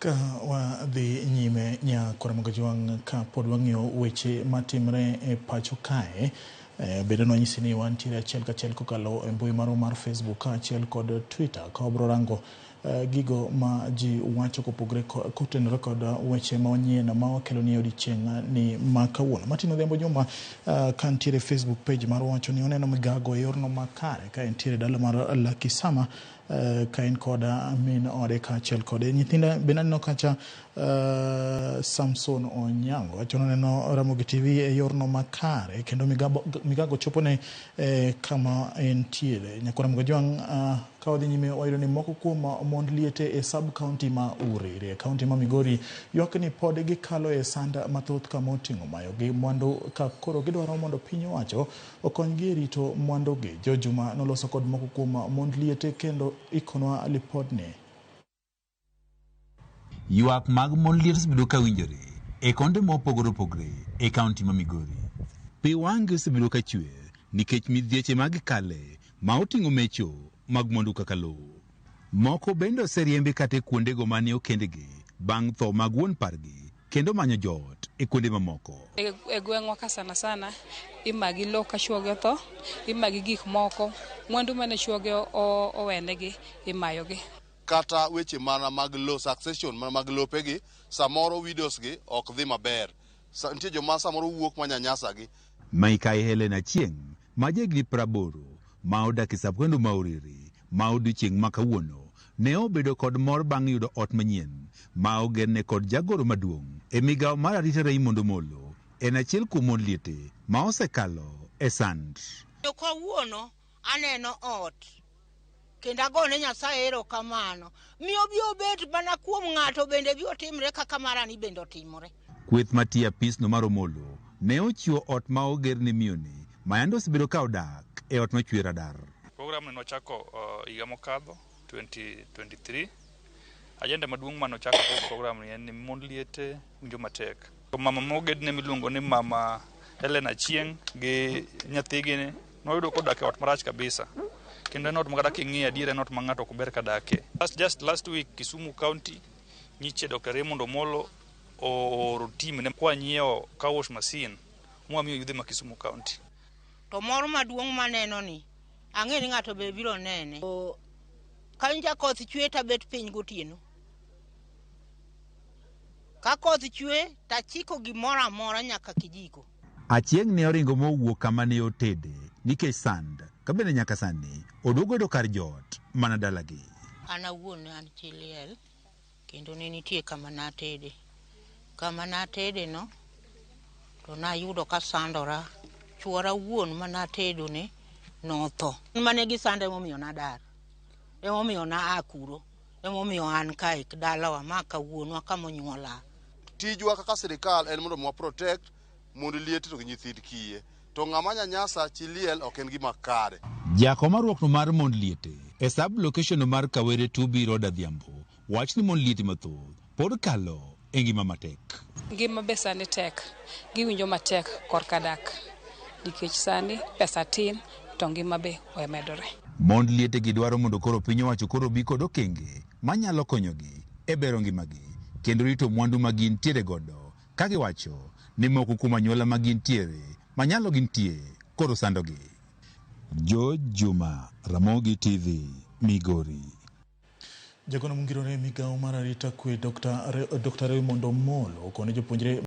Ka wadhi nyime Ramogi ka pod wang'iyo weche matimre e pacho kae, bedo nonyisi ni wantiere achiel kachiel kokalo e mbui mar Facebook ka achiel kod Twitter ka obro rango gigo ma ji wacho kopogre kotenore kod weche manyien ma okelo ni odiochieng' ni ma kawuono. Matino Dhiambo Juma ka ntiere Facebook page mar wacho ni oneno migago e yorno makare ka ntiere dala mar Lakisama ka en koda min ode ka achiel kod nyithinda benaneno kacha Samson Onyango wacho neno Ramogi TV e yorno makare kendo migago chopone kama entiere. Ramogi ka odhi nyime wayudo ni moko kuom mond liete e sub county ma Uriri e county ma Migori ywak ni pod gikalo e sanda mathoth kama oting'o imayogi mwandu ka koro gidwaro mondo piny owacho okonygi e rito mwandugi. Juma noloso kod moko kuom mond liete kendo ikonwa lipodni. Ywak mag mond liete bedo ka winjore e konde mopogore opogore e county ma Migori. Pi wang' osebedo ka chwe nikech midhieche mag kale ma oting'o mecho mag mwandu kaka lowo. Moko bende oseriembi kata kuondego mane okendgi bang' tho mag wuon pargi kendo manyo joot e kuonde mamoko. E gweng'wa ka sana imagi lo ka chuoge tho, imagi gik moko, mwandu mane chuoge owenegi imayogi. Kata weche mana mag lo succession mana mag lopegi samoro widows gi ok dhi maber. Nitie joma samoro wuok manyanyasa gi. Maikai Helena Chieng ma jegni 80 ma odak e sapwendo ma Uriri ma odiochieng' ma kawuono ne obedo kod mor bang' yudo ot manyien ma ogerne kod jagoro maduong' e migawo mar arita Ramogi Molo en achiel kuom mond liete ma osekalo e sand. Kawuono aneno ot kendo agone Nyasaye erokamano. Miyo bi obet mana kuom ng'ato bende bi otimre kaka marani bende otimore. Kweth matia pisno mar Omolo ne ochiwo ot ma ogerne miyoni ma yande osebedo ka odak e ot machwe radar. Program no chako higa mokadho 2023. Ajenda maduong' mano chako program ni en mond liete winjo matek. Mama mogedne miluongo ni mama Helena Chieng gi nyathigi noyudo kodak e ot marach kabisa. Kendo not magada king'iyo adiera not ma ng'ato ok ber kadake. Just last week Kisumu County nyiche Dr. Ramogi Molo o team ne kwa nyiewo car wash machine mwamiyo yudhe ma Kisumu County. To moro maduong' maneno ni ang'e ni ng'ato be biro nene. Ka nja koth chwe ta bet piny gotieno. Ka koth chwe ta chiko gimoro amora nyaka kijiko. Achieng' ne oringo mowuok kama ne otede nikech sand ka bende nyaka sani oduogo do kar jot mana dalagi. An awuon an chiliel kendo ne nitie kama natede. Kama natede no to nayudo ka sandora chuora wuon manatedo ne notho. Mane gi sande momiyo nadar. Emomiyo na akuro. Emomiyo an kae dalawa ma kawuonwa kama onyuola. Tijwa kaka sirikal en mondo mwa protect mond liete to nyithind kiye. To ng'ama nyanyasa chiliel ok en gima kare. Jako maruokno mar mond liete e sub location mar Kawere Tubi Road Dhiambo wach ni mond liete mathoth pod kalo e ngima matek. Ngima be sani tek, giwinjo matek korka dak. Nikech sani pesa tin to ngima be omedore. Mond liete gidwaro mondo koro piny owacho koro bi kod okenge manyalo konyogi e bero ngimagi kendo rito mwandu ma gintiere godo ka giwacho ni moko kuom anyuola ma gintiere manyalo gintie koro sandogi. Juma, Ramogi TV, Migori. Jagono mungirore migawo mar arita kwe Dr. Ramogi Molo kone jopuonjre